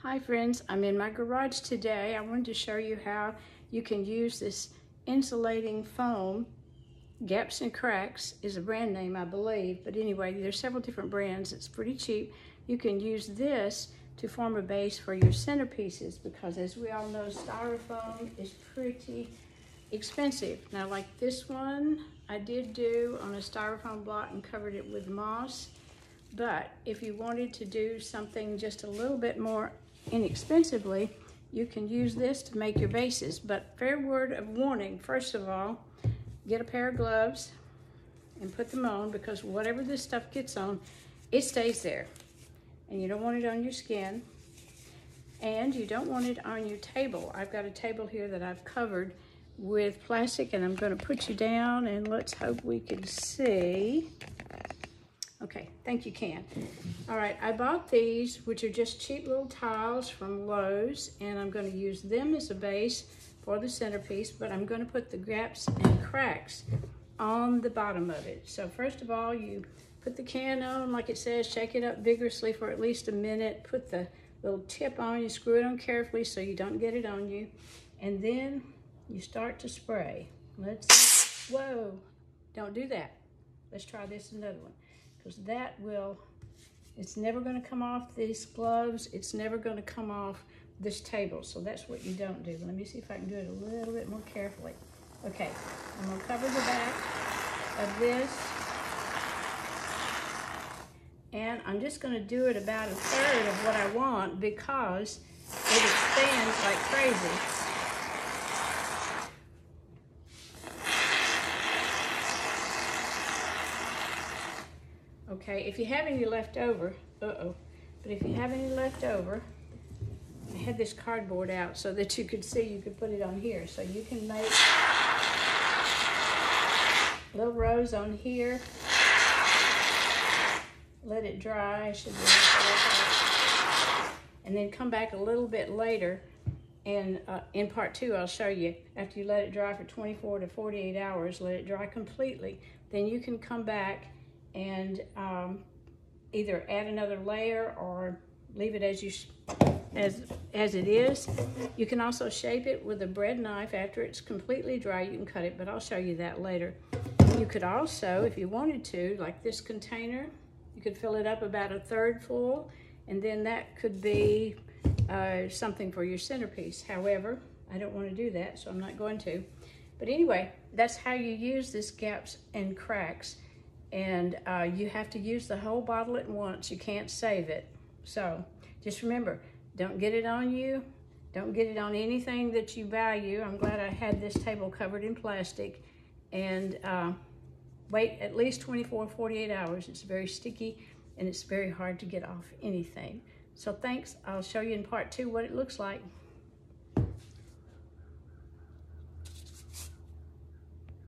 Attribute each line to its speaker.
Speaker 1: Hi friends, I'm in my garage today. I wanted to show you how you can use this insulating foam. Gaps and Cracks is a brand name, I believe, but anyway, there's several different brands. It's pretty cheap. You can use this to form a base for your centerpieces because, as we all know, styrofoam is pretty expensive. Now, like this one, I did do on a styrofoam block and covered it with moss. But if you wanted to do something just a little bit more inexpensively, you can use this to make your bases. But fair word of warning, first of all, get a pair of gloves and put them on, because whatever this stuff gets on, it stays there. And you don't want it on your skin. And you don't want it on your table. I've got a table here that I've covered with plastic, and I'm going to put you down, and let's hope we can see. Okay, think you can. All right, I bought these, which are just cheap little tiles from Lowe's, and I'm going to use them as a base for the centerpiece, but I'm going to put the gaps and cracks on the bottom of it. So first of all, you put the can on, like it says, shake it up vigorously for at least a minute, put the little tip on, you screw it on carefully so you don't get it on you, and then you start to spray. Whoa, don't do that. Let's try this another one. Because that will, it's never going to come off these gloves. It's never going to come off this table. So that's what you don't do. Let me see if I can do it a little bit more carefully. Okay, I'm going to cover the back of this. And I'm just going to do it about a third of what I want because it expands like crazy. Okay, if you have any left over, but if you have any left over, I had this cardboard out so that you could see, you could put it on here. So you can make little rows on here, let it dry, and then come back a little bit later, and in part two I'll show you, after you let it dry for 24 to 48 hours, let it dry completely, then you can come back and either add another layer or leave it as it is. You can also shape it with a bread knife. After it's completely dry, you can cut it, but I'll show you that later. You could also, if you wanted to, like this container, you could fill it up about a third full, and then that could be something for your centerpiece. However, I don't want to do that, so I'm not going to. But anyway, that's how you use this gaps and cracks. And you have to use the whole bottle at once. You can't save it. So just remember, don't get it on you. Don't get it on anything that you value. I'm glad I had this table covered in plastic. And wait at least 24, 48 hours. It's very sticky and it's very hard to get off anything. So thanks. I'll show you in part two what it looks like.